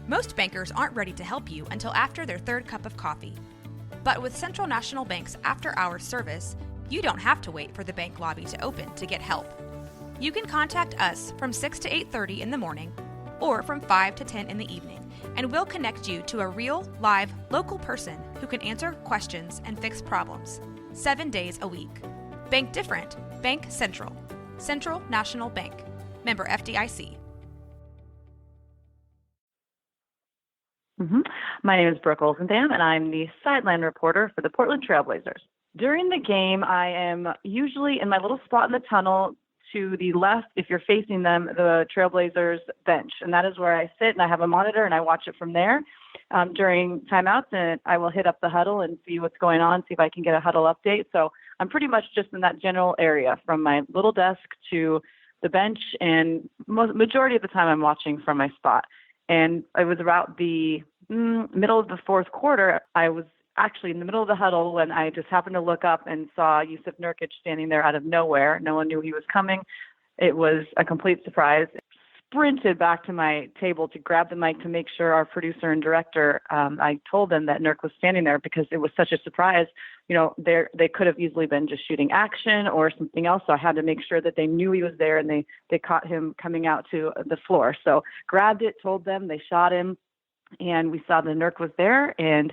Most bankers aren't ready to help you until after their third cup of coffee. But with Central National Bank's after-hours service, you don't have to wait for the bank lobby to open to get help. You can contact us from 6 to 8:30 in the morning or from 5 to 10 in the evening, and we'll connect you to a real, live, local person who can answer questions and fix problems 7 days a week. Bank different. Bank Central. Central National Bank. Member FDIC. My name is Brooke Olzendam, and I'm the sideline reporter for the Portland Trail Blazers. During the game, I am usually in my little spot in the tunnel to the left, if you're facing them, the Trailblazers bench. And that is where I sit, and I have a monitor, and I watch it from there. During timeouts, and I will hit up the huddle and see what's going on, see if I can get a huddle update. So I'm pretty much just in that general area from my little desk to the bench, and majority of the time I'm watching from my spot. And it was about the middle of the fourth quarter. I was actually in the middle of the huddle when I just happened to look up and saw Jusuf Nurkic standing there out of nowhere. No one knew he was coming. It was a complete surprise. Sprinted back to my table to grab the mic to make sure our producer and director, I told them that Nurk was standing there because it was such a surprise. You know, they could have easily been just shooting action or something else. So I had to make sure that they knew he was there, and they caught him coming out to the floor. So grabbed it, told them, they shot him, and we saw that Nurk was there. And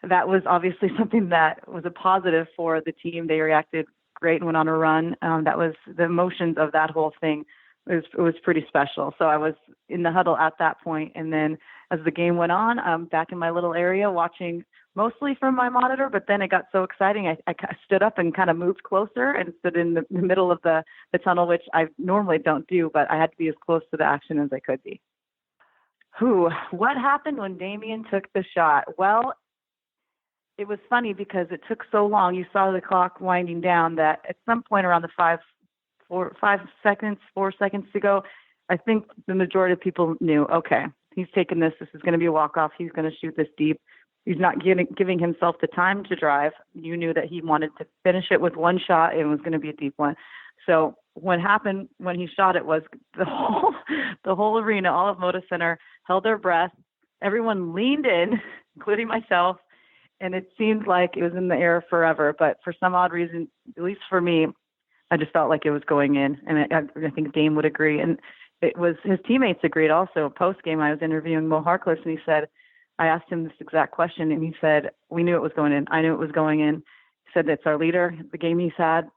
that was obviously something that was a positive for the team. They reacted great and went on a run. That was the emotions of that whole thing. It was pretty special. So I was in the huddle at that point. And then as the game went on, I'm back in my little area watching mostly from my monitor. But then it got so exciting, I stood up and kind of moved closer and stood in the middle of the tunnel, which I normally don't do, but I had to be as close to the action as I could be. What happened when Damian took the shot? Well, it was funny because it took so long. You saw the clock winding down that at some point around the 4 seconds to go, I think the majority of people knew, okay, he's taking this. This is going to be a walk-off. He's going to shoot this deep. He's not giving himself the time to drive. You knew that he wanted to finish it with one shot, and it was going to be a deep one. So what happened when he shot it was the whole arena, all of Moda Center, held their breath. Everyone leaned in, including myself, and it seemed like it was in the air forever. But for some odd reason, at least for me, I just felt like it was going in, and I think Dame would agree. And it was his teammates agreed also. Post-game, I was interviewing Mo Harkless, and he said, I asked him this exact question, and he said, we knew it was going in. I knew it was going in. He said, it's our leader, the game he's had.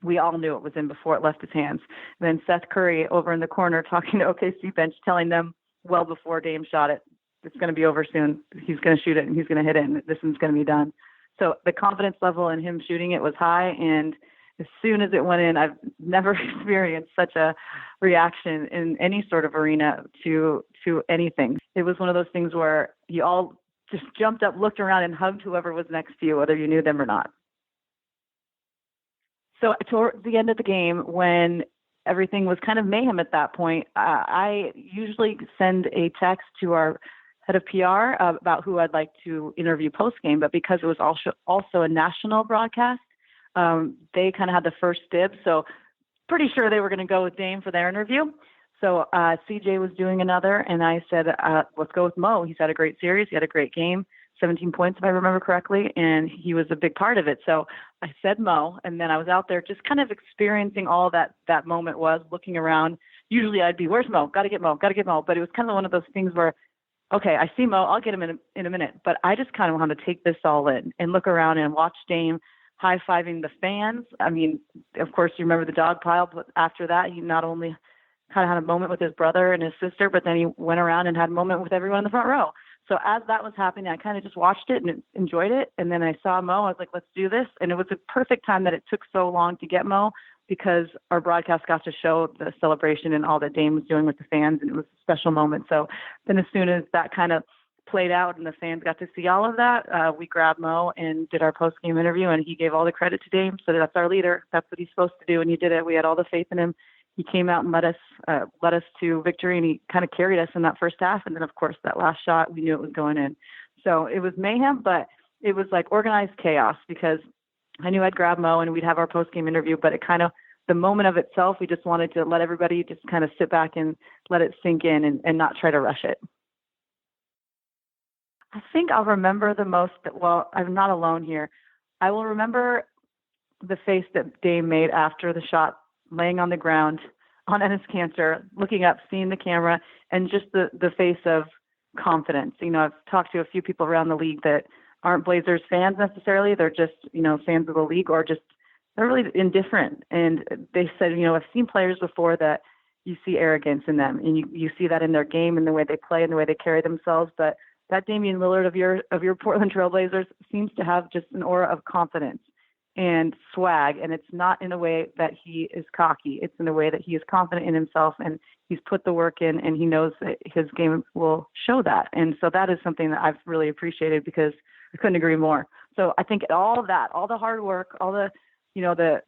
We all knew it was in before it left his hands. And then Seth Curry over in the corner talking to OKC bench, telling them well before Dame shot it, it's going to be over soon. He's going to shoot it, and he's going to hit it, and this one's going to be done. So the confidence level in him shooting it was high, and as soon as it went in, I've never experienced such a reaction in any sort of arena to anything. It was one of those things where you all just jumped up, looked around, and hugged whoever was next to you, whether you knew them or not. So toward the end of the game, when everything was kind of mayhem at that point, I usually send a text to our head of PR about who I'd like to interview post-game, but because it was also a national broadcast, they kind of had the first dibs. So pretty sure they were going to go with Dame for their interview. So CJ was doing another, and I said, let's go with Mo. He's had a great series. He had a great game, 17 points, if I remember correctly, and he was a big part of it. So I said Mo, and then I was out there just kind of experiencing all that moment was, looking around. Usually I'd be, where's Mo? Got to get Mo. But it was kind of one of those things where, okay, I see Mo. I'll get him in a minute. But I just kind of wanted to take this all in and look around and watch Dame high-fiving the fans. I mean, of course, you remember the dog pile, but after that, he not only kind of had a moment with his brother and his sister, but then he went around and had a moment with everyone in the front row. So as that was happening, I kind of just watched it and enjoyed it. And then I saw Mo. I was like, let's do this. And it was a perfect time that it took so long to get Mo, because our broadcast got to show the celebration and all that Dame was doing with the fans, and it was a special moment. So then as soon as that kind of played out and the fans got to see all of that, we grabbed Mo and did our post-game interview, and he gave all the credit to Dame. So that's our leader. That's what he's supposed to do, and he did it. We had all the faith in him. He came out and led us to victory, and he kind of carried us in that first half. And then, of course, that last shot, we knew it was going in. So it was mayhem, but it was like organized chaos, because I knew I'd grab Mo and we'd have our post-game interview, but it kind of, the moment of itself, we just wanted to let everybody just kind of sit back and let it sink in and not try to rush it. I think I'll remember the most, well, I'm not alone here. I will remember the face that Dame made after the shot, laying on the ground on Ennis Cantor, looking up, seeing the camera, and just the face of confidence. You know, I've talked to a few people around the league that aren't Blazers fans necessarily. They're just, you know, fans of the league, or just they're really indifferent. And they said, you know, I've seen players before that you see arrogance in them, and you see that in their game and the way they play and the way they carry themselves. But that Damian Lillard of your Portland Trailblazers seems to have just an aura of confidence and swag, and it's not in a way that he is cocky. It's in a way that he is confident in himself, and he's put the work in, and he knows that his game will show that. And so that is something that I've really appreciated, because I couldn't agree more. So I think all of that, all the hard work, all the, you know, the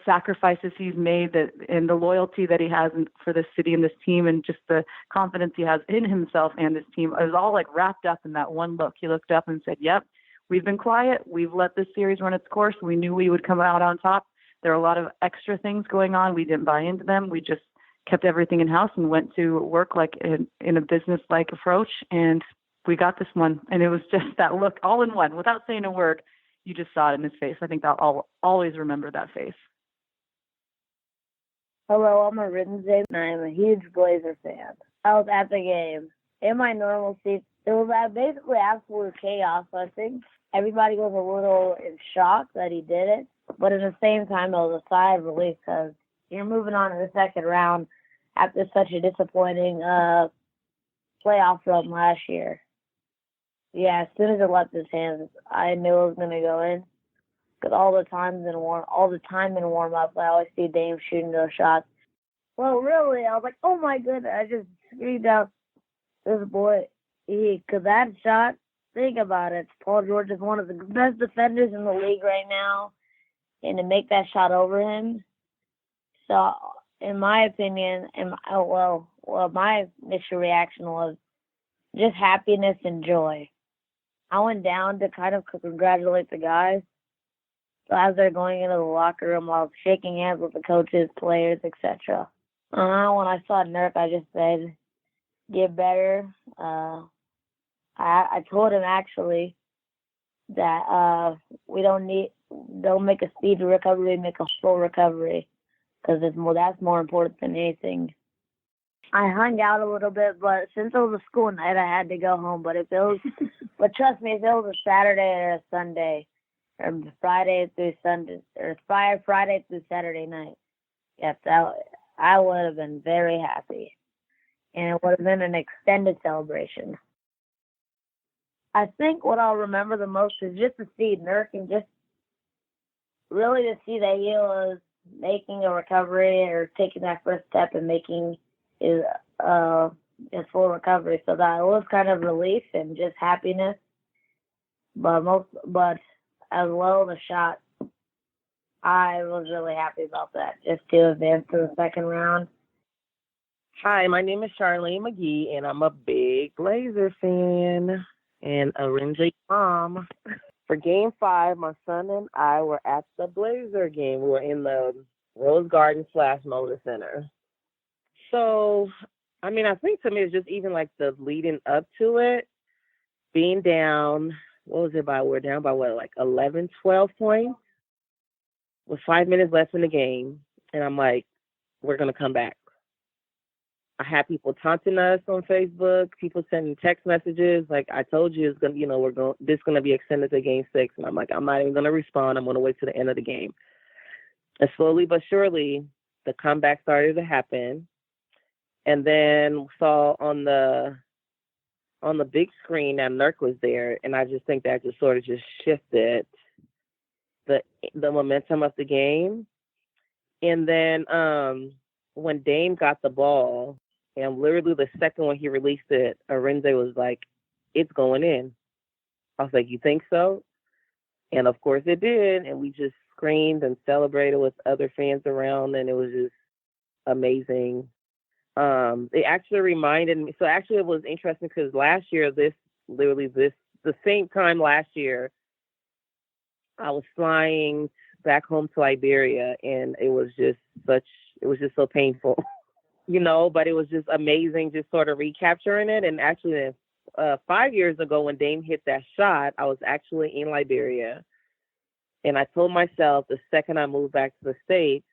sacrifices he's made, that and the loyalty that he has for this city and this team, and just the confidence he has in himself and this team, is all like wrapped up in that one look. He looked up and said, "Yep, we've been quiet. We've let this series run its course. We knew we would come out on top. There are a lot of extra things going on. We didn't buy into them. We just kept everything in house and went to work like in a business-like approach, and we got this one." And it was just that look all in one, without saying a word. You just saw it in his face. I think I'll always remember that face. Hello, I'm Arinze, and I'm a huge Blazer fan. I was at the game. In my normal seat, it was basically absolute chaos. I think everybody was a little in shock that he did it, but at the same time, it was a sigh of relief, because you're moving on to the second round after such a disappointing playoff run last year. Yeah, as soon as it left his hands, I knew it was going to go in. Because all the time in warm-up, I always see Dame shooting those shots. Well, really, I was like, oh my goodness, I just screamed out, this boy, because that shot, think about it, Paul George is one of the best defenders in the league right now, and to make that shot over him, so in my opinion, my initial reaction was just happiness and joy. I went down to kind of congratulate the guys. So as they're going into the locker room, I was shaking hands with the coaches, players, etc. When I saw Nurk, I just said, get better. I told him actually that don't make a speedy recovery, make a full recovery, because that's more important than anything. I hung out a little bit, but since it was a school night, I had to go home. But trust me, if it was a Saturday or a Sunday, or Friday through Sunday, or Friday through Saturday night, yes, I would have been very happy, and it would have been an extended celebration. I think what I'll remember the most is just to see Nurk, and just really to see that he was making a recovery, or taking that first step and making his full recovery. So that it was kind of relief and just happiness, but as well the shot, I was really happy about that, just to advance to the second round. Hi, my name is Charlene McGee, and I'm a big Blazer fan and Arinze mom. For Game 5, my son and I were at the Blazer game. We were in the Rose Garden / Moda Center. So, I mean, I think to me it's just even like the leading up to it, being down, what was it by? We're down by like 11, 12 points with 5 minutes left in the game. And I'm like, we're going to come back. I had people taunting us on Facebook, people sending text messages. Like, I told you, it's going to, this is going to be extended to Game 6. And I'm like, I'm not even going to respond. I'm going to wait to the end of the game. And slowly but surely, the comeback started to happen. And then saw on the big screen that Nurk was there, and I just think that just sort of just shifted the momentum of the game. And then when Dame got the ball, and literally the second when he released it, Arinze was like, "It's going in." I was like, "You think so?" And of course it did, and we just screamed and celebrated with other fans around, and it was just amazing. It actually reminded me. So actually, it was interesting because last year, the same time last year, I was flying back home to Liberia, and it was just so painful, but it was just amazing, just sort of recapturing it. And actually, 5 years ago when Dame hit that shot, I was actually in Liberia. And I told myself the second I moved back to the States,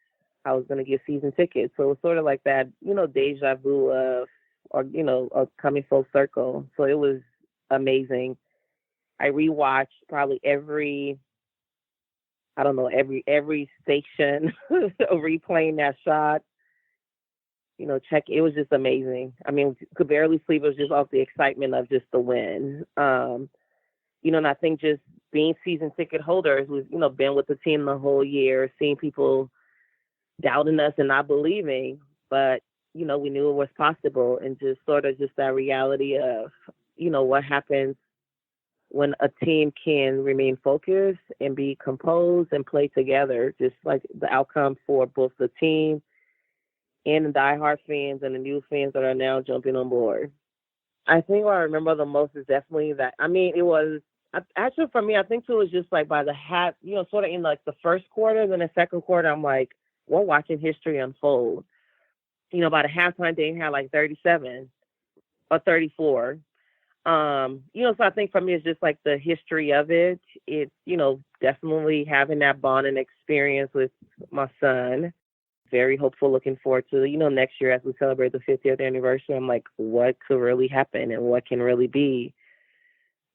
I was going to get season tickets. So it was sort of like that, deja vu of coming full circle. So it was amazing. I rewatched probably every station replaying that shot. It was just amazing. I mean, could barely sleep. It was just off the excitement of just the win. And I think just being season ticket holders, we've, been with the team the whole year, seeing people doubting us and not believing, but, we knew it was possible, and just sort of just that reality of, what happens when a team can remain focused and be composed and play together, just like the outcome for both the team and the diehard fans and the new fans that are now jumping on board. I think what I remember the most is definitely that, it was, actually for me, I think it was just like by the half, sort of in like the first quarter, then the second quarter, I'm like, we're watching history unfold. By the halftime, they had like 37 or 34. So I think for me, it's just like the history of it. It's, definitely having that bonding experience with my son. Very hopeful, looking forward to, next year as we celebrate the 50th anniversary. I'm like, what could really happen and what can really be?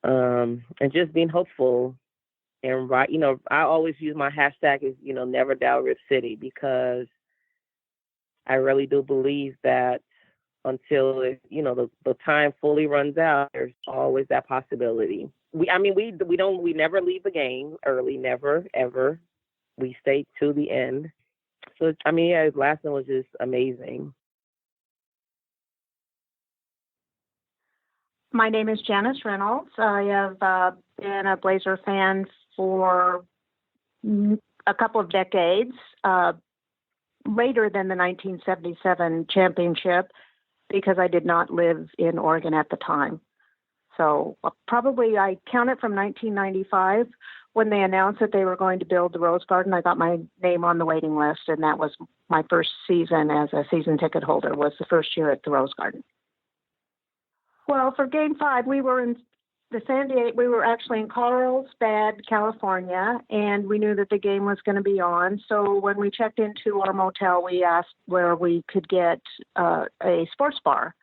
And just being hopeful. And, I always use my hashtag is, never doubt Rip City, because I really do believe that until, the time fully runs out, there's always that possibility. We never leave the game early, never, ever. We stay to the end. So, his last one was just amazing. My name is Janis Reynolds. I have been a Blazer fan for a couple of decades, later than the 1977 championship, because I did not live in Oregon at the time. So probably I count it from 1995 when they announced that they were going to build the Rose Garden. I got my name on the waiting list, and that was my first season as a season ticket holder, was the first year at the Rose Garden. Well, for Game 5, we were in we were actually in Carlsbad, California, and we knew that the game was going to be on. So when we checked into our motel, we asked where we could get a sports bar.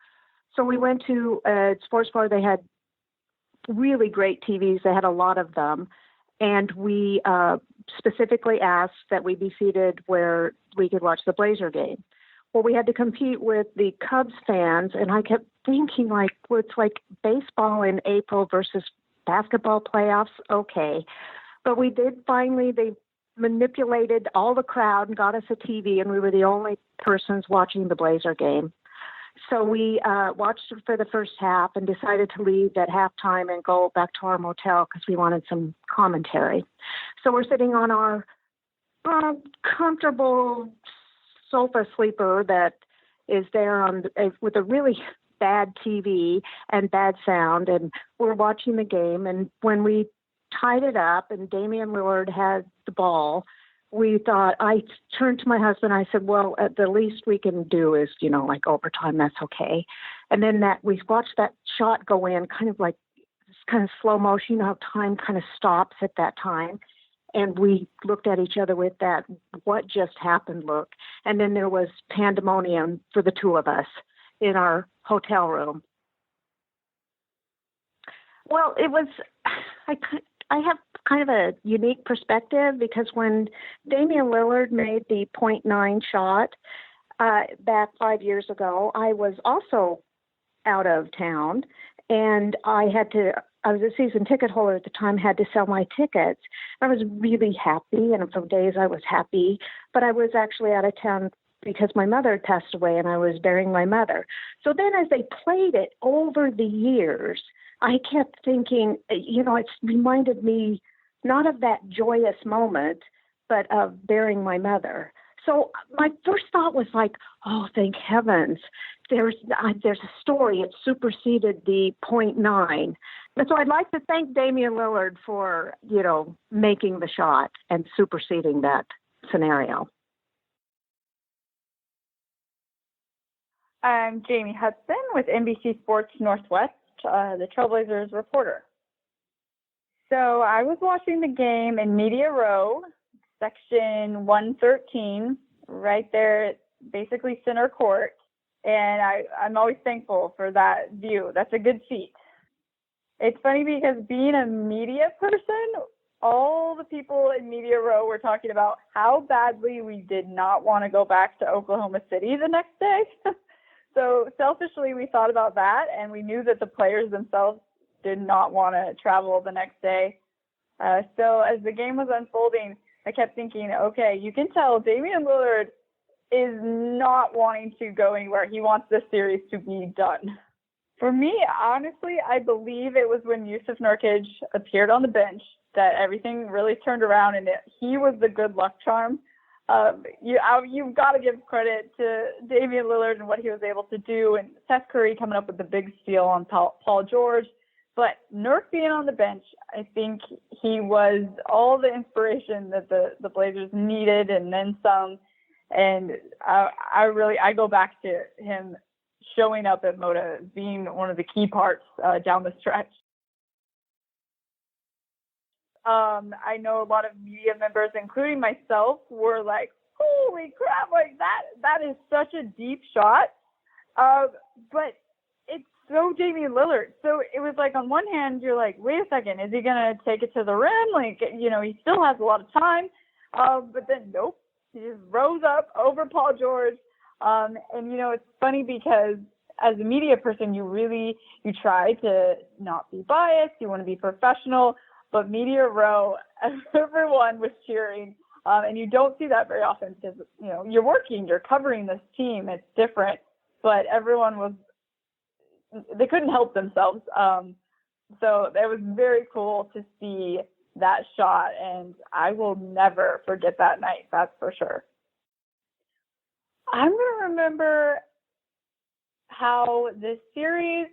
So we went to a sports bar. They had really great TVs. They had a lot of them. And we specifically asked that we be seated where we could watch the Blazer game. Well, we had to compete with the Cubs fans, and I kept thinking, well, it's like baseball in April versus basketball playoffs. Okay. But we did finally, they manipulated all the crowd and got us a TV, and we were the only persons watching the Blazer game. So we watched it for the first half and decided to leave at halftime and go back to our motel because we wanted some commentary. So we're sitting on our comfortable sofa sleeper that is there with a really bad TV and bad sound, and we're watching the game. And when we tied it up and Damian Lillard had the ball, we thought, I turned to my husband, I said, well, at the least we can do is, like overtime, that's okay. And then we watched that shot go in kind of slow motion, how time kind of stops at that time. And we looked at each other with that, what just happened look. And then there was pandemonium for the two of us in our hotel room. Well, it was, I have kind of a unique perspective, because when Damian Lillard made the .9 shot back 5 years ago, I was also out of town, and I was a season ticket holder at the time, had to sell my tickets. I was really happy, and for days I was happy, but I was actually out of town because my mother had passed away and I was burying my mother. So then as they played it over the years, I kept thinking, it's reminded me not of that joyous moment, but of burying my mother. So my first thought was like, oh, thank heavens, there's a story. It superseded the .9. And so I'd like to thank Damian Lillard for, making the shot and superseding that scenario. I'm Jamie Hudson with NBC Sports Northwest, the Trailblazers reporter. So I was watching the game in Media Row, section 113, right there, basically center court. And I'm always thankful for that view. That's a good seat. It's funny because being a media person, all the people in Media Row were talking about how badly we did not want to go back to Oklahoma City the next day. So selfishly, we thought about that, and we knew that the players themselves did not want to travel the next day. So as the game was unfolding, I kept thinking, okay, you can tell Damian Lillard is not wanting to go anywhere. He wants this series to be done. For me, honestly, I believe it was when Yusuf Nurkic appeared on the bench that everything really turned around, and he was the good luck charm. You've got to give credit to Damian Lillard and what he was able to do, and Seth Curry coming up with the big steal on Paul George. But Nurk being on the bench, I think he was all the inspiration that the Blazers needed and then some. And I go back to him showing up at Moda being one of the key parts down the stretch. I know a lot of media members, including myself, were like, holy crap, like that is such a deep shot. But it's so Damian Lillard. So it was like, on one hand, you're like, wait a second, is he going to take it to the rim? Like, he still has a lot of time. But then, nope. He just rose up over Paul George. And, it's funny because as a media person, you try to not be biased. You want to be professional. But Media Row, everyone was cheering. And you don't see that very often because, you're working, you're covering this team. It's different. But everyone they couldn't help themselves. So it was very cool to see that shot, and I will never forget that night, that's for sure. I'm going to remember how this series,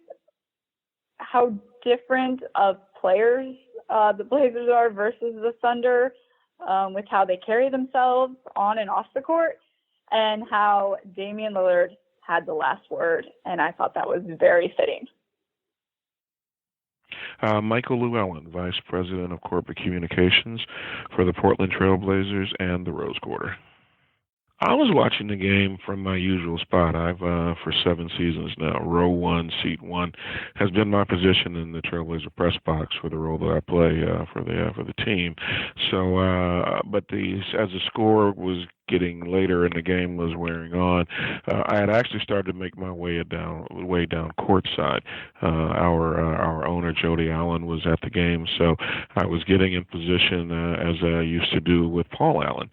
how different of players the Blazers are versus the Thunder, with how they carry themselves on and off the court, and how Damian Lillard had the last word, and I thought that was very fitting. Michael Lewellen, Vice President of Corporate Communications for the Portland Trail Blazers and the Rose Quarter. I was watching the game from my usual spot. I've, for 7 seasons now, row 1, seat 1 has been my position in the Trailblazer press box for the role that I play for the team. So, but as the score was getting later and the game was wearing on, I had actually started to make my way down courtside. Our owner, Jody Allen, was at the game, so I was getting in position as I used to do with Paul Allen.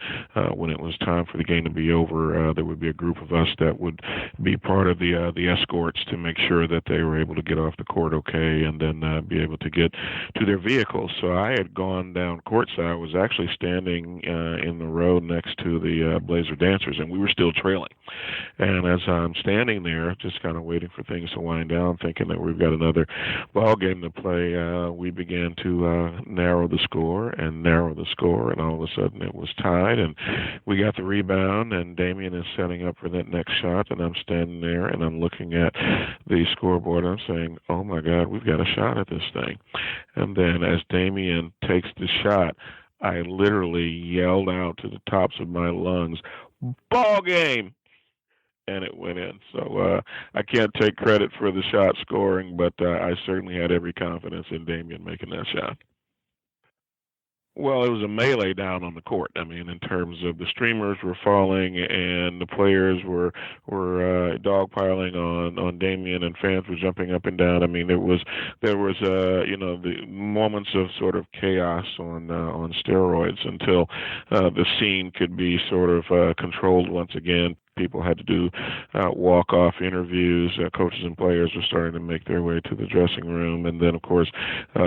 When it was time for the game to be over, there would be a group of us that would be part of the escorts to make sure that they were able to get off the court okay and then be able to get to their vehicles. So I had gone down courtside. I was actually standing in the row next to the Blazer dancers, and we were still trailing. And as I'm standing there, just kind of waiting for things to wind down, thinking that we've got another ball game to play, we began to narrow the score, and all of a sudden it was tied, and we got the rebound, and Damian is setting up for that next shot, and I'm standing there, and I'm looking at the scoreboard, and I'm saying, oh my God, we've got a shot at this thing. And then as Damian takes the shot, I literally yelled out to the tops of my lungs, ball game! And it went in. So I can't take credit for the shot scoring, but I certainly had every confidence in Damian making that shot. Well, it was a melee down on the court. I mean, in terms of the streamers were falling and the players were dogpiling on Damian, and fans were jumping up and down. I mean, there was the moments of sort of chaos on steroids until the scene could be sort of controlled once again. People had to do walk-off interviews. Coaches and players were starting to make their way to the dressing room. And then, of course,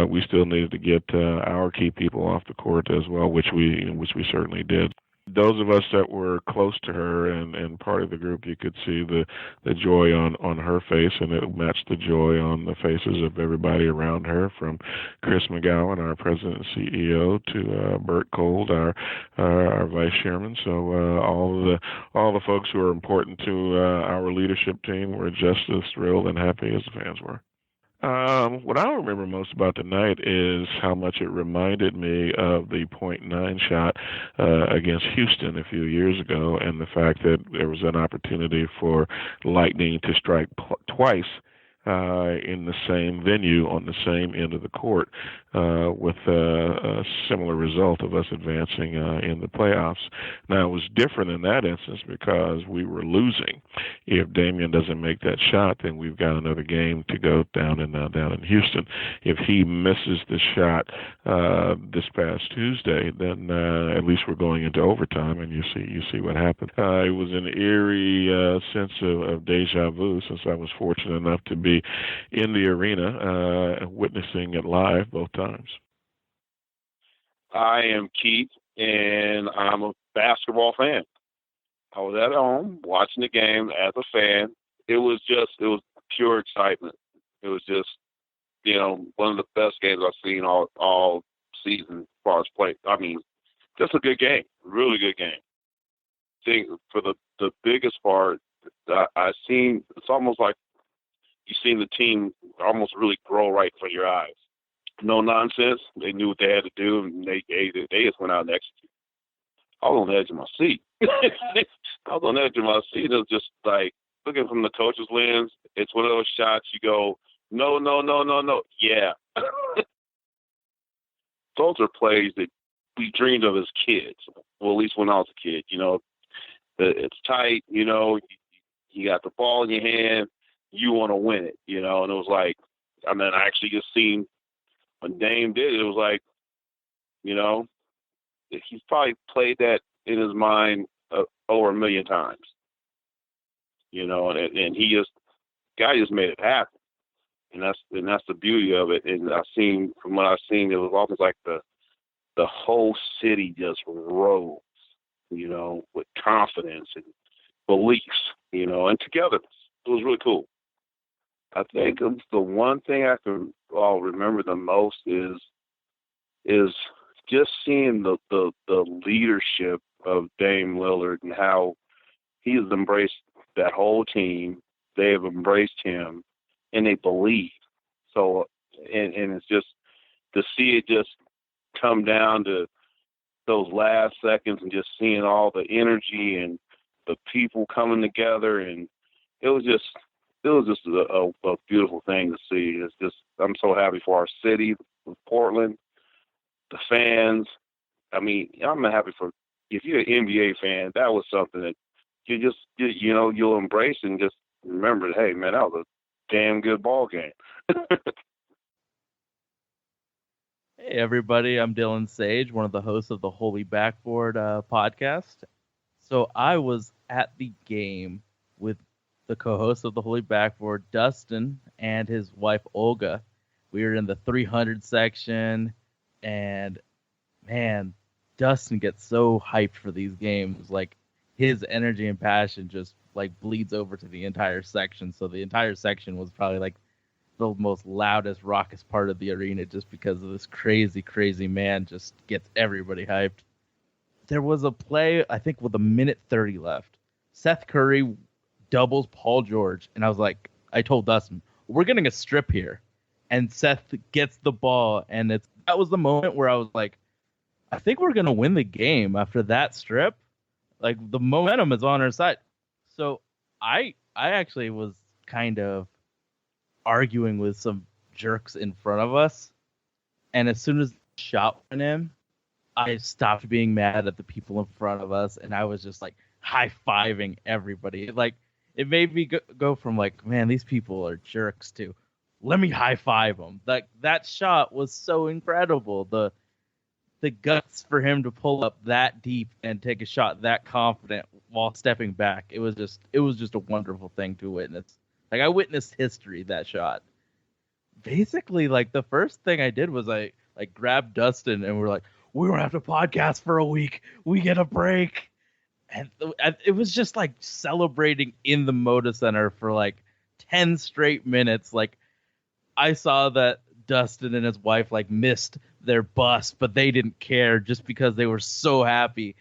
we still needed to get our key people off the court as well, which we certainly did. Those of us that were close to her and part of the group, you could see the joy on her face, and it matched the joy on the faces of everybody around her, from Chris McGowan, our president and CEO, to Bert Cold, our vice chairman. So all the folks who are important to our leadership team were just as thrilled and happy as the fans were. What I remember most about the night is how much it reminded me of the .9 shot against Houston a few years ago, and the fact that there was an opportunity for Lightning to strike twice in the same venue on the same end of the court, with a similar result of us advancing in the playoffs. Now, it was different in that instance because we were losing. If Damian doesn't make that shot, then we've got another game to go down in Houston. If he misses the shot this past Tuesday, then at least we're going into overtime, and you see what happened. It was an eerie sense of deja vu, since I was fortunate enough to be in the arena, witnessing it live both times. I am Keith, and I'm a basketball fan. I was at home watching the game as a fan. It was pure excitement. It was just, one of the best games I've seen all season as far as play. I mean, just a good game, really good game. I think for the biggest part, I seen, it's almost like you seen the team almost really grow right in front of your eyes. No nonsense. They knew what they had to do, and they just went out and executed. I was on the edge of my seat. It was just like looking from the coach's lens. It's one of those shots you go, no. Yeah. Those are plays that we dreamed of as kids. Well, at least when I was a kid. It's tight. You got the ball in your hand. You want to win it, and it was like, I actually just seen when Dame did it, it was like, he's probably played that in his mind over 1 million times, and guy just made it happen, and that's the beauty of it. And from what I've seen, it was almost like the whole city just rose, with confidence and beliefs, and togetherness. It was really cool. I think the one thing I can remember the most is just seeing the leadership of Dame Lillard and how he has embraced that whole team. They have embraced him, and they believe. So, and it's just to see it just come down to those last seconds and just seeing all the energy and the people coming together, and it was just a beautiful thing to see. It's just, I'm so happy for our city, Portland, the fans. I'm happy for, if you're an NBA fan, that was something that you'll embrace and just remember, hey, man, that was a damn good ball game. Hey, everybody. I'm Dillon Sage, one of the hosts of the Holy Backboard podcast. So I was at the game with the co-host of the Holy Backboard, Dustin, and his wife, Olga. We were in the 300 section, and, man, Dustin gets so hyped for these games. Like, his energy and passion just, bleeds over to the entire section. So the entire section was probably, the most loudest, raucous part of the arena just because of this crazy, crazy man just gets everybody hyped. There was a play, I think, with 1:30 left. Seth Curry doubles Paul George, and I told Dustin, we're getting a strip here. And Seth gets the ball, and that was the moment where I was like, I think we're going to win the game after that strip. The momentum is on our side. So I actually was kind of arguing with some jerks in front of us, and as soon as the shot went in, I stopped being mad at the people in front of us, and I was just high-fiving everybody. It made me go from man, these people are jerks, to let me high five them. That shot was so incredible. The guts for him to pull up that deep and take a shot that confident while stepping back. It was just a wonderful thing to witness. I witnessed history, that shot. Basically, the first thing I did was I grabbed Dustin, and we're we don't have to podcast for a week. We get a break. And it was just celebrating in the Moda Center for 10 straight minutes. I saw that Dustin and his wife missed their bus, but they didn't care just because they were so happy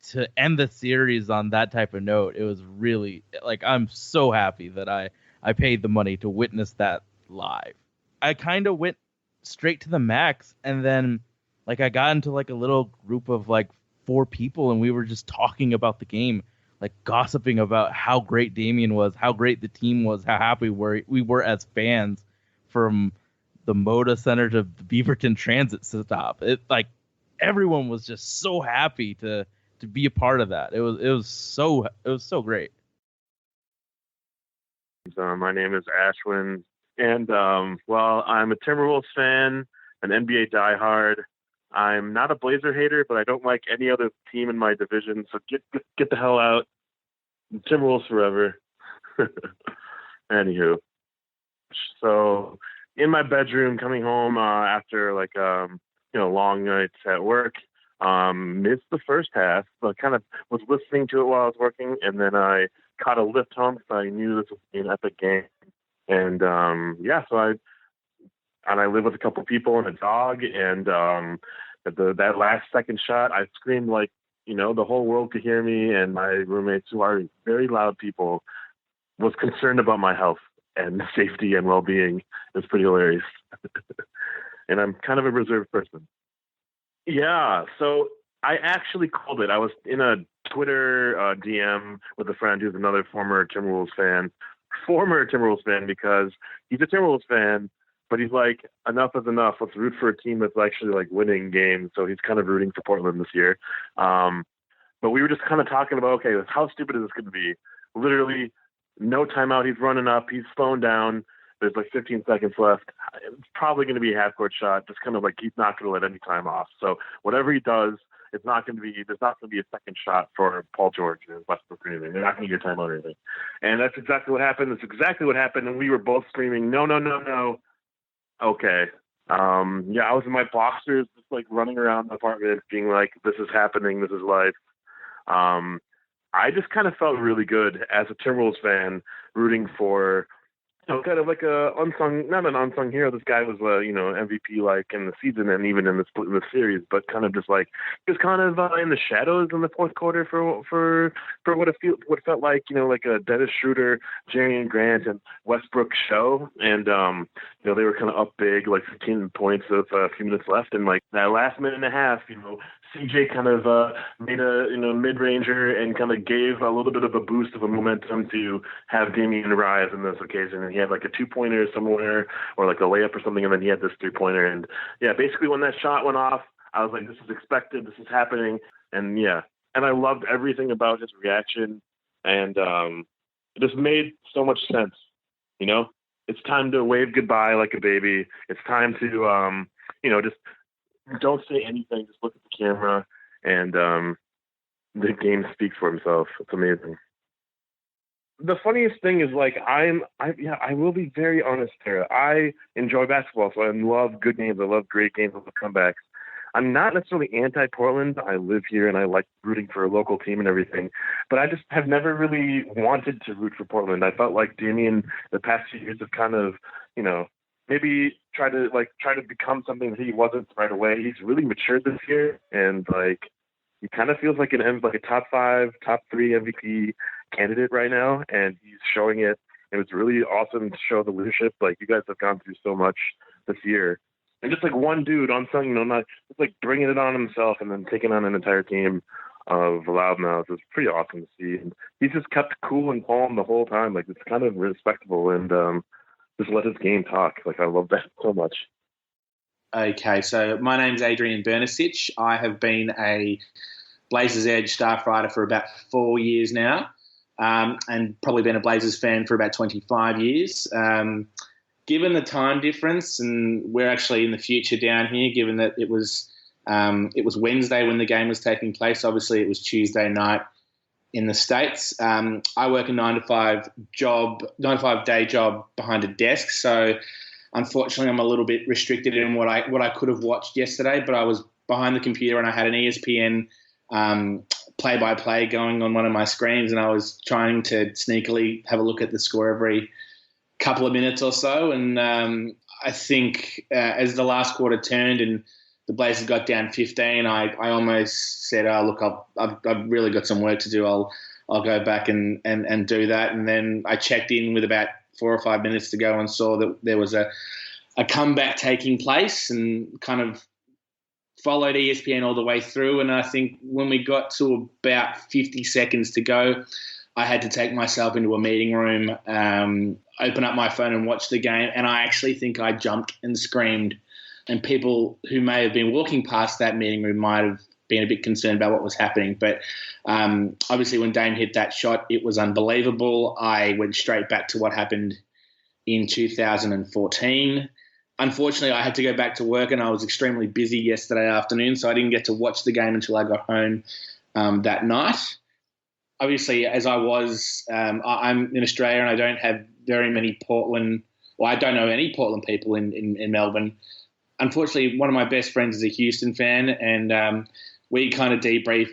to end the series on that type of note. It was really I'm so happy that I paid the money to witness that live. I kind of went straight to the max, and then like I got into like a little group of like 4 people, and we were just talking about the game, like gossiping about how great Damian was, how great the team was, how happy we were as fans from the Moda Center to the Beaverton Transit stop. It like everyone was just so happy to be a part of that. It was so great. My name is Ashwin, and well, I'm a Timberwolves fan, an NBA diehard. I'm not a Blazer hater, but I don't like any other team in my division. So get the hell out. Timberwolves forever. Anywho, so in my bedroom, coming home after like long nights at work, missed the first half, but kind of was listening to it while I was working, and then I caught a lift home because I knew this was an epic game. And so I live with a couple people and a dog, and that last second shot, I screamed like, the whole world could hear me, and my roommates, who are very loud people, was concerned about my health and safety and well-being. It was pretty hilarious. And I'm kind of a reserved person. Yeah, so I actually called it. I was in a Twitter DM with a friend who's another former Timberwolves fan because he's a Timberwolves fan, but he's like, enough is enough. Let's root for a team that's actually like winning games. So he's kind of rooting for Portland this year. But we were just kind of talking about, okay, how stupid is this going to be? Literally no timeout. He's running up. He's slowing down. There's like 15 seconds left. It's probably going to be a half-court shot. Just kind of like he's not going to let any time off. So whatever he does, there's not going to be a second shot for Paul George and Westbrook or anything. They're not going to get timeout or anything. And that's exactly what happened. And we were both screaming, no. Okay. I was in my boxers, just like running around the apartment being like, this is happening. This is life. I just kind of felt really good as a Timberwolves fan rooting for, kind of like not an unsung hero. This guy was, MVP like in the season and even in the series, but kind of just like, he was kind of in the shadows in the fourth quarter for what felt like, like a Dennis Schroeder, Jarian Grant, and Westbrook show. And, they were kind of up big, like 15 points with a few minutes left. And like that last minute and a half, CJ kind of made a mid-ranger and kind of gave a little bit of a boost of a momentum to have Damian rise in this occasion. And he had like a 2-pointer somewhere or like a layup or something, and then he had this 3-pointer. And basically when that shot went off, I was like, this is expected, this is happening. And and I loved everything about his reaction, and it just made so much sense. It's time to wave goodbye like a baby. It's time to just don't say anything, just look at the camera, and the game speaks for himself. It's amazing. The funniest thing is, like, I will be very honest here. I enjoy basketball, so I love good games. I love great games. I love comebacks. I'm not necessarily anti-Portland. I live here, and I like rooting for a local team and everything. But I just have never really wanted to root for Portland. I felt like Damian, the past few years, have kind of, maybe try to become something that he wasn't right away. He's really matured this year, and like he kind of feels like a top 5, top 3 MVP candidate right now, and he's showing it. It was really awesome to show the leadership. Like, you guys have gone through so much this year, and just like one dude on something, not just like bringing it on himself and then taking on an entire team of loudmouths is pretty awesome to see. And he's just kept cool and calm the whole time. Like, it's kind of respectable, and just let his game talk. Like, I love that so much. Okay, so my name's Adrian Bernecich. I have been a Blazers Edge staff writer for about 4 years now, and probably been a Blazers fan for about 25 years. Given the time difference, and we're actually in the future down here, given that it was Wednesday when the game was taking place. Obviously, it was Tuesday night in the States. I work a 9-to-5 day job behind a desk, so unfortunately I'm a little bit restricted in what I could have watched yesterday, but I was behind the computer and I had an ESPN play-by-play going on one of my screens, and I was trying to sneakily have a look at the score every couple of minutes or so, and I think as the last quarter turned and the Blazers got down 15, I almost said, "Oh, look, I've really got some work to do. I'll go back and do that." And then I checked in with about 4 or 5 minutes to go and saw that there was a a comeback taking place, and kind of followed ESPN all the way through. And I think when we got to about 50 seconds to go, I had to take myself into a meeting room, open up my phone and watch the game. And I actually think I jumped and screamed. And people who may have been walking past that meeting room might have been a bit concerned about what was happening. But obviously when Dame hit that shot, it was unbelievable. I went straight back to what happened in 2014. Unfortunately, I had to go back to work and I was extremely busy yesterday afternoon, so I didn't get to watch the game until I got home that night. Obviously, as I'm in Australia and I don't have very many I don't know any Portland people in Melbourne. Unfortunately, one of my best friends is a Houston fan, and we kind of debrief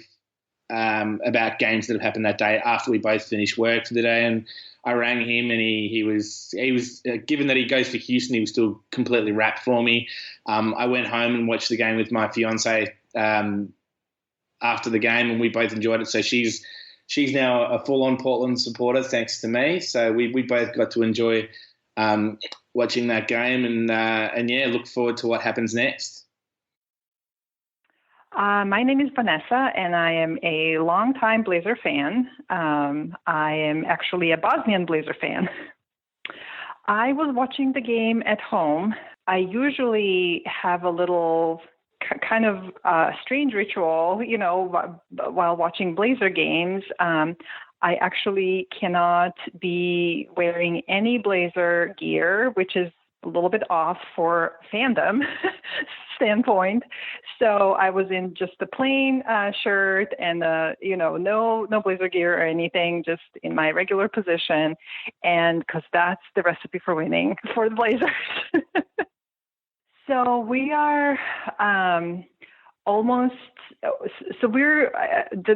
about games that have happened that day after we both finished work for the day. And I rang him, and he was given that he goes to Houston, he was still completely wrapped for me. I went home and watched the game with my fiance after the game, and we both enjoyed it. So she's now a full-on Portland supporter thanks to me. So we both got to enjoy watching that game, and yeah, look forward to what happens next. My name is Vanesa, and I am a longtime Blazer fan. I am actually a Bosnian Blazer fan. I was watching the game at home. I usually have a little kind of strange ritual, while watching Blazer games. I actually cannot be wearing any Blazer gear, which is a little bit off for fandom standpoint. So I was in just a plain shirt and no Blazer gear or anything, just in my regular position, and because that's the recipe for winning for the Blazers. So we are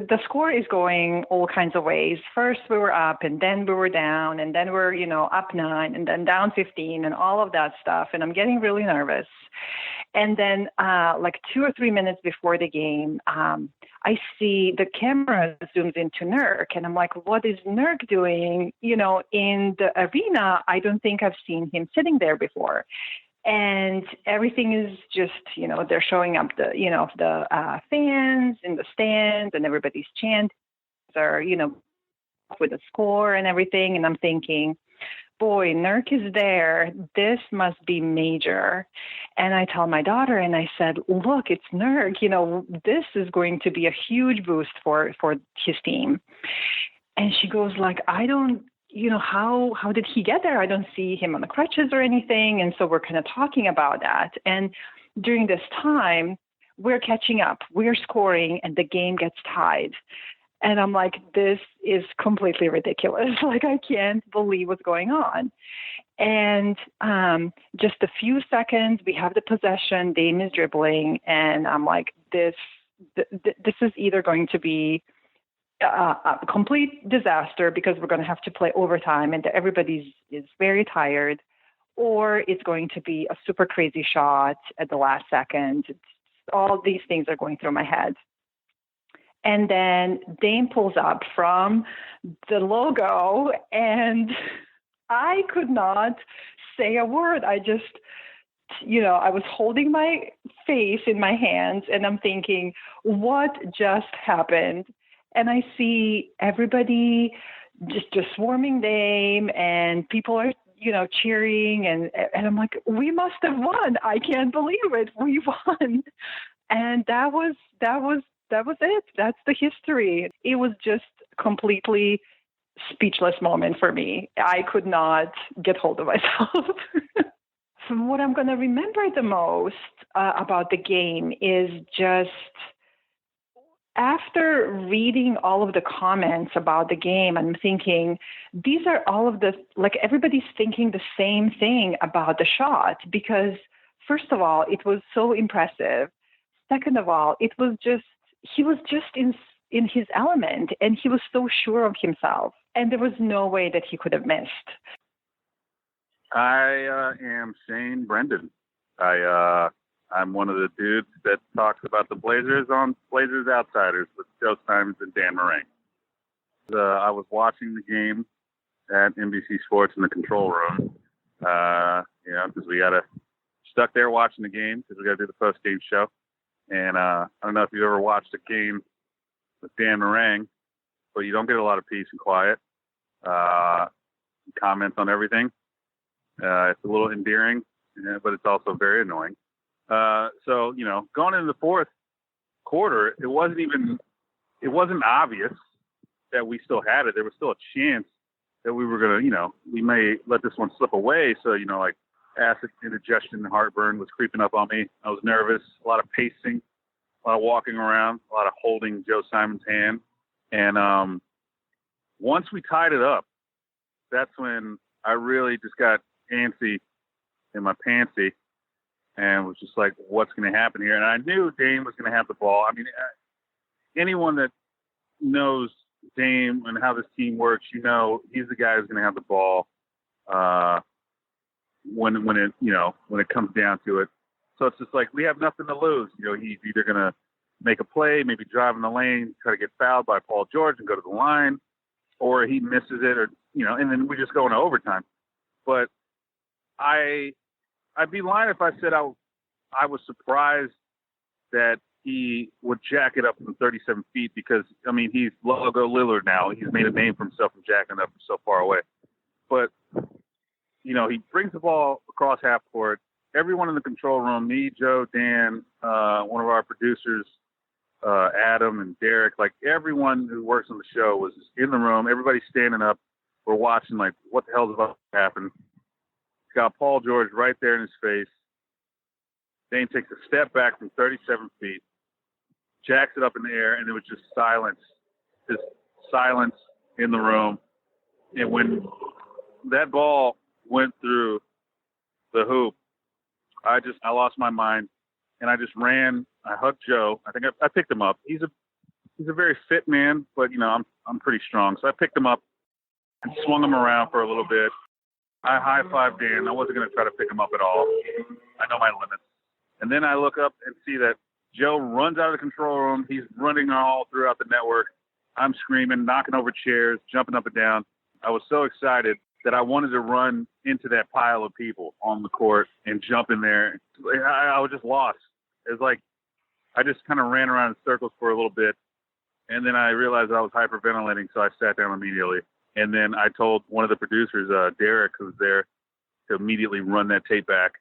the score is going all kinds of ways. First we were up, and then we were down, and then we're up 9, and then down 15, and all of that stuff. And I'm getting really nervous. And then like 2 or 3 minutes before the game, I see the camera zooms into Nurk, and I'm like, what is Nurk doing? In the arena, I don't think I've seen him sitting there before. And everything is just, they're showing up the fans in the stands, and everybody's chants are, with the score and everything. And I'm thinking, boy, Nurk is there. This must be major. And I tell my daughter, and I said, look, it's Nurk. This is going to be a huge boost for his team. And she goes like, I don't, how did he get there? I don't see him on the crutches or anything. And so we're kind of talking about that. And during this time, we're catching up, we're scoring, and the game gets tied. And I'm like, this is completely ridiculous. Like, I can't believe what's going on. And just a few seconds, we have the possession, Dame is dribbling, and I'm like, this is either going to be a complete disaster because we're going to have to play overtime and everybody is very tired, or it's going to be a super crazy shot at the last second. All these things are going through my head. And then Dame pulls up from the logo, and I could not say a word. I just, I was holding my face in my hands, and I'm thinking, what just happened? And I see everybody just swarming Dame, and people are, cheering. And I'm like, we must have won. I can't believe it. We won. And that was it. That's the history. It was just completely speechless moment for me. I could not get hold of myself. What I'm going to remember the most about the game is just, after reading all of the comments about the game, I'm thinking, these are all of the, everybody's thinking the same thing about the shot, because first of all, it was so impressive. Second of all, he was just in his element, and he was so sure of himself, and there was no way that he could have missed. I am Shain Brendan. I'm one of the dudes that talks about the Blazers on Blazers Outsiders with Joe Simons and Dan Moraine. I was watching the game at NBC Sports in the control room, because we got to stuck there watching the game because we got to do the post-game show. And I don't know if you've ever watched a game with Dan Marang, but you don't get a lot of peace and quiet. Comments on everything. It's a little endearing, but it's also very annoying. So, going into the fourth quarter, it wasn't obvious that we still had it. There was still a chance that we were going to, we may let this one slip away. So, like acid indigestion and heartburn was creeping up on me. I was nervous, a lot of pacing, a lot of walking around, a lot of holding Joe Simon's hand. And once we tied it up, that's when I really just got antsy in my pantsy and was just like, what's going to happen here? And I knew Dame was going to have the ball. I mean, anyone that knows Dame and how this team works, he's the guy who's going to have the ball when it comes down to it. So it's just like we have nothing to lose. He's either going to make a play, maybe drive in the lane, try to get fouled by Paul George and go to the line, or he misses it, or and then we just go into overtime. But I'd be lying if I said I was surprised that he would jack it up from 37 feet because, he's logo Lillard now. He's made a name for himself from jacking up from so far away. But, he brings the ball across half court. Everyone in the control room, me, Joe, Dan, one of our producers, Adam and Derek, like everyone who works on the show was in the room. Everybody's standing up. We're watching like, what the hell's about to happen? He's got Paul George right there in his face. Dame takes a step back from 37 feet, jacks it up in the air, and it was just silence in the room. And when that ball went through the hoop, I lost my mind, and I just ran. I hugged Joe. I think I picked him up. He's a very fit man, but I'm pretty strong, so I picked him up and swung him around for a little bit. I high-fived Dan. I wasn't going to try to pick him up at all. I know my limits. And then I look up and see that Joe runs out of the control room. He's running all throughout the network. I'm screaming, knocking over chairs, jumping up and down. I was so excited that I wanted to run into that pile of people on the court and jump in there. I was just lost. It was like I just kind of ran around in circles for a little bit. And then I realized I was hyperventilating, so I sat down immediately. And then I told one of the producers, Derek, who was there, to immediately run that tape back.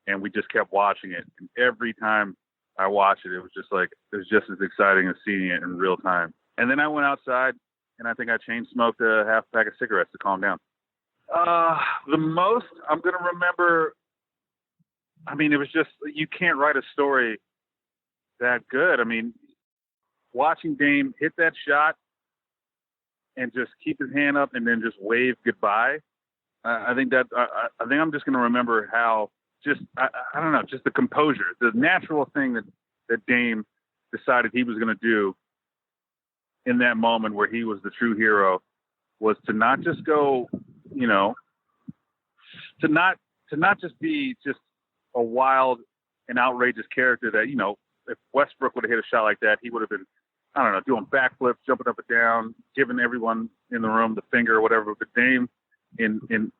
And we just kept watching it. And every time I watched it, it was just as exciting as seeing it in real time. And then I went outside, and I think I chain smoked a half pack of cigarettes to calm down. The most I'm going to remember, it was just, you can't write a story that good. Watching Dame hit that shot and just keep his hand up and then just wave goodbye. I think I'm just going to remember how I don't know, just the composure, the natural thing that Dame decided he was going to do in that moment where he was the true hero was to not just go, to not just be just a wild and outrageous character that, if Westbrook would have hit a shot like that, he would have been, I don't know, doing backflips, jumping up and down, giving everyone in the room the finger or whatever. But Dame, in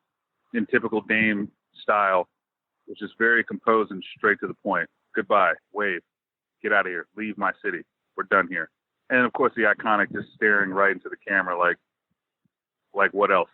typical Dame style, which is very composed and straight to the point. Goodbye, wave, get out of here, leave my city. We're done here. And of course, the iconic just staring right into the camera, like what else?